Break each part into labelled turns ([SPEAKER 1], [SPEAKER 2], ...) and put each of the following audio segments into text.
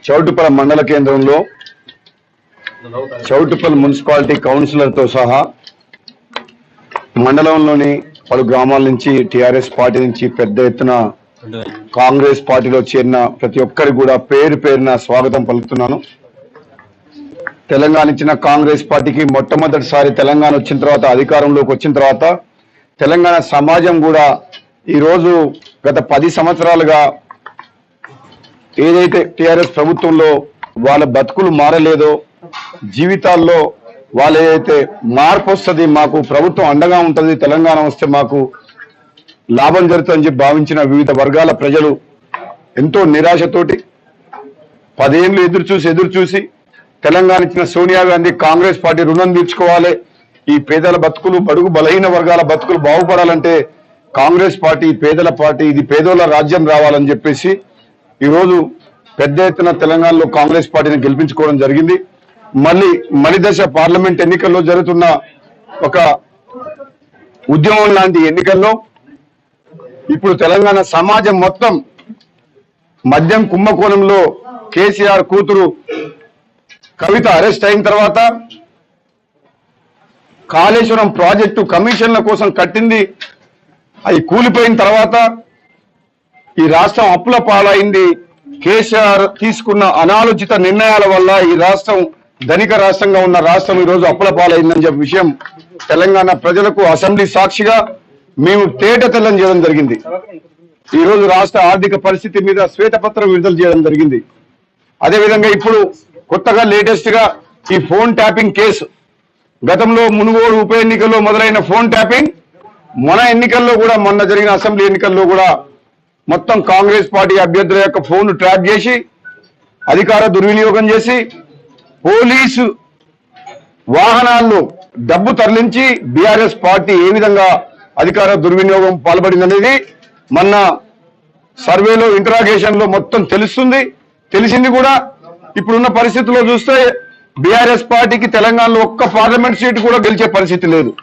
[SPEAKER 1] చౌటుప్పల్ మండల కేంద్రంలో చౌటుప్పల్ మున్సిపాలిటీ కౌన్సిలర్తో సహా మండలంలోని పలు గ్రామాల నుంచి టీఆర్ఎస్ పార్టీ నుంచి పెద్ద ఎత్తున కాంగ్రెస్ పార్టీలో చేరిన ప్రతి ఒక్కరికి కూడా పేరు పేరున స్వాగతం పలుకుతున్నాను. తెలంగాణ ఇచ్చిన కాంగ్రెస్ పార్టీకి మొట్టమొదటిసారి తెలంగాణ వచ్చిన తర్వాత అధికారంలోకి వచ్చిన తర్వాత తెలంగాణ సమాజం కూడా ఈరోజు గత 10 సంవత్సరాలుగా ఏదైతే టీఆర్ఎస్ ప్రభుత్వంలో వాళ్ళ బతుకులు మారలేదో, జీవితాల్లో వాళ్ళు ఏదైతే మార్పు వస్తుంది, మాకు ప్రభుత్వం అండగా ఉంటుంది, తెలంగాణ వస్తే మాకు లాభం జరుగుతుందని చెప్పి భావించిన వివిధ వర్గాల ప్రజలు ఎంతో నిరాశతోటి 10 ఏళ్ళు ఎదురు చూసి తెలంగాణ ఇచ్చిన సోనియా గాంధీ కాంగ్రెస్ పార్టీ రుణం తీర్చుకోవాలి, ఈ పేదల బతుకులు బడుగు బలహీన వర్గాల బతుకులు బాగుపడాలంటే కాంగ్రెస్ పార్టీ పేదల పార్టీ, ఇది పేదోళ్ళ రాజ్యం రావాలని చెప్పేసి ఈరోజు పెద్ద ఎత్తున తెలంగాణలో కాంగ్రెస్ పార్టీని గెలిపించుకోవడం జరిగింది. మలిదశ పార్లమెంట్ ఎన్నికల్లో జరుగుతున్న ఒక ఉద్యమం లాంటి ఎన్నికల్లో ఇప్పుడు తెలంగాణ సమాజం మొత్తం మద్యం కుంభకోణంలో కేసీఆర్ కూతురు కవిత అరెస్ట్ అయిన తర్వాత, కాళేశ్వరం ప్రాజెక్టు కమిషన్ల కోసం కట్టింది అది కూలిపోయిన తర్వాత, ఈ రాష్ట్రం అప్పుల పాలైంది, కేసీఆర్ తీసుకున్న అనాలోచిత నిర్ణయాల వల్ల ఈ రాష్ట్రం ధనిక రాష్ట్రంగా ఉన్న రాష్ట్రం ఈరోజు అప్పుల పాలైందని చెప్పే విషయం తెలంగాణ ప్రజలకు అసెంబ్లీ సాక్షిగా మేము తేటతెల్లం చేయడం జరిగింది. ఈరోజు రాష్ట్ర ఆర్థిక పరిస్థితి మీద శ్వేతపత్రం విడుదల చేయడం జరిగింది. అదేవిధంగా ఇప్పుడు కొత్తగా లేటెస్ట్ గా ఈ ఫోన్ ట్యాపింగ్ కేసు, గతంలో మునుగోడు ఉప ఎన్నికల్లో మొదలైన ఫోన్ ట్యాపింగ్ మొన్న జరిగిన అసెంబ్లీ ఎన్నికల్లో కూడా మొత్తం కాంగ్రెస్ పార్టీ అభ్యర్థుల యొక్క ఫోన్ ట్రాప్ చేసి అధికార దుర్వినియోగం చేసి పోలీసు వాహనాల్లో డబ్బు తరలించి బీఆర్ఎస్ పార్టీ ఏ విధంగా అధికార దుర్వినియోగం పాల్పడిందనేది మొన్న సర్వేలో ఇంటరాగేషన్ లో మొత్తం తెలిసింది కూడా. ఇప్పుడున్న పరిస్థితుల్లో చూస్తే బీఆర్ఎస్ పార్టీకి తెలంగాణలో ఒక్క పార్లమెంట్ సీటు కూడా గెలిచే పరిస్థితి లేదు.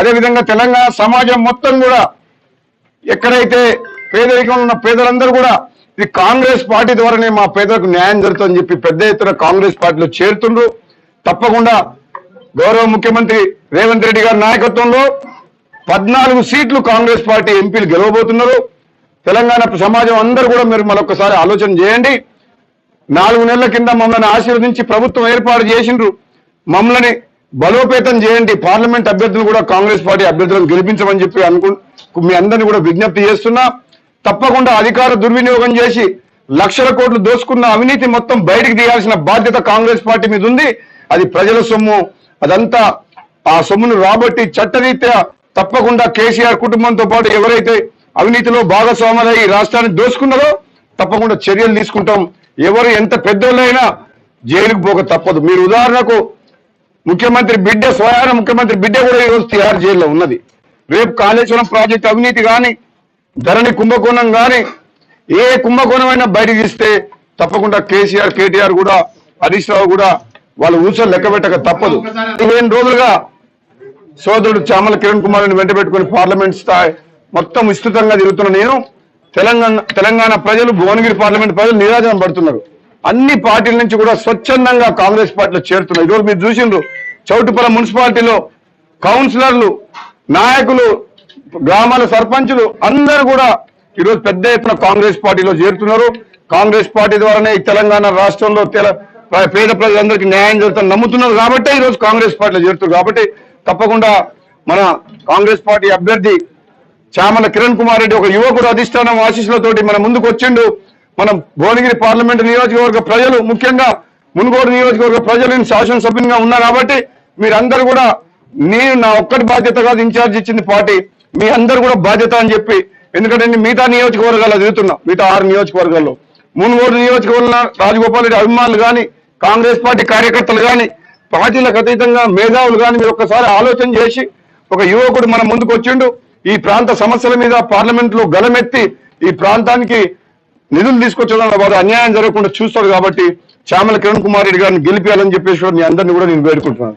[SPEAKER 1] అదేవిధంగా తెలంగాణ సమాజం మొత్తం కూడా ఎక్కడైతే పేదరికంలో ఉన్న పేదలందరూ కూడా ఇది కాంగ్రెస్ పార్టీ ద్వారానే మా పేదలకు న్యాయం జరుగుతుందని చెప్పి పెద్ద ఎత్తున కాంగ్రెస్ పార్టీలో చేరుతుండ్రు. తప్పకుండా గౌరవ ముఖ్యమంత్రి రేవంత్ రెడ్డి గారి నాయకత్వంలో 14 సీట్లు కాంగ్రెస్ పార్టీ ఎంపీలు గెలవబోతున్నారు. తెలంగాణ సమాజం అందరూ కూడా మీరు మరొకసారి ఆలోచన చేయండి. 4 నెలల కింద మమ్మల్ని ఆశీర్వదించి ప్రభుత్వం ఏర్పాటు చేసిండ్రు, మమ్మల్ని బలోపేతం చేయండి, పార్లమెంట్ అభ్యర్థులు కూడా కాంగ్రెస్ పార్టీ అభ్యర్థులను గెలిపించమని చెప్పి మీ అందరినీ కూడా విజ్ఞప్తి చేస్తున్నా. తప్పకుండా అధికార దుర్వినియోగం చేసి లక్షల కోట్లు దోసుకున్న అవినీతి మొత్తం బయటికి తీయాల్సిన బాధ్యత కాంగ్రెస్ పార్టీ మీద ఉంది. అది ప్రజల సొమ్ము, అదంతా ఆ సొమ్మును రాబట్టి చట్టరీత్యా తప్పకుండా కేసీఆర్ కుటుంబంతో పాటు ఎవరైతే అవినీతిలో భాగస్వాములై రాష్ట్రాన్ని దోసుకున్నారో తప్పకుండా చర్యలు తీసుకుంటాం. ఎవరు ఎంత పెద్దోళ్ళైనా జైలుకు పోక తప్పదు. మీరు ఉదాహరణకు స్వయాన ముఖ్యమంత్రి బిడ్డ కూడా ఈరోజు తిహార్ జైల్లో ఉన్నది. రేపు కాళేశ్వరం ప్రాజెక్టు అవినీతి కానీ, ధరణి కుంభకోణం కానీ, ఏ కుంభకోణమైనా బయటకు ఇస్తే తప్పకుండా కేసీఆర్, కేటీఆర్ కూడా, హరీష్ రావు కూడా వాళ్ళు ఊసలు లెక్క పెట్టక తప్పదు. 15 రోజులుగా సోదరుడు చామల కిరణ్ కుమార్ని వెంట పెట్టుకుని పార్లమెంట్ స్థాయి మొత్తం విస్తృతంగా తిరుగుతున్న నేను తెలంగాణ ప్రజలు, భువనగిరి పార్లమెంట్ ప్రజలు నిరాజనం పడుతున్నారు. అన్ని పార్టీల నుంచి కూడా స్వచ్ఛందంగా కాంగ్రెస్ పార్టీలో చేరుతున్నారు. ఈరోజు మీరు చూసిండ్రు చౌటుప్పల్ మున్సిపాలిటీలో కౌన్సిలర్లు, నాయకులు, గ్రామాల సర్పంచులు అందరూ కూడా ఈరోజు పెద్ద ఎత్తున కాంగ్రెస్ పార్టీలో చేరుతున్నారు. కాంగ్రెస్ పార్టీ ద్వారానే ఈ తెలంగాణ రాష్ట్రంలో పేద ప్రజలందరికీ న్యాయం జరుగుతుందని నమ్ముతున్నారు కాబట్టి ఈరోజు కాంగ్రెస్ పార్టీలో చేరుతున్నారు. కాబట్టి తప్పకుండా మన కాంగ్రెస్ పార్టీ అభ్యర్థి చామల కిరణ్ కుమార్ రెడ్డి ఒక యువకుడు అధిష్టానం ఆశీస్సులతోటి మన ముందుకు వచ్చిండు. మనం భువనగిరి పార్లమెంటు నియోజకవర్గ ప్రజలు, ముఖ్యంగా మునుగోడు నియోజకవర్గ ప్రజలు శాసనసభ్యునిగా ఉన్నారు కాబట్టి మీరందరూ కూడా, నేను నా ఒక్కటి బాధ్యత కాదు, ఇన్ఛార్జ్ ఇచ్చింది పార్టీ, మీ అందరూ కూడా బాధ్యత అని చెప్పి, ఎందుకంటే నేను మిగతా నియోజకవర్గాల్లో తిరుగుతున్నా, మిగతా 6 నియోజకవర్గాల్లో మునుగోడు నియోజకవర్గంలో రాజగోపాల్ రెడ్డి అభిమానులు కానీ, కాంగ్రెస్ పార్టీ కార్యకర్తలు కానీ, పార్టీలకు అతీతంగా మేధావులు కానీ మీరు ఒక్కసారి ఆలోచన చేసి ఒక యువకుడు మన ముందుకు వచ్చిండు. ఈ ప్రాంత సమస్యల మీద పార్లమెంట్ లో గలమెత్తి ఈ ప్రాంతానికి నిధులు తీసుకొచ్చడం వారు అన్యాయం జరగకుండా చూస్తాడు కాబట్టి చామల కిరణ్ కుమార్ రెడ్డి గారిని గెలిపించాలని చెప్పేసి మీ అందరినీ కూడా నేను వేడుకుంటున్నాను.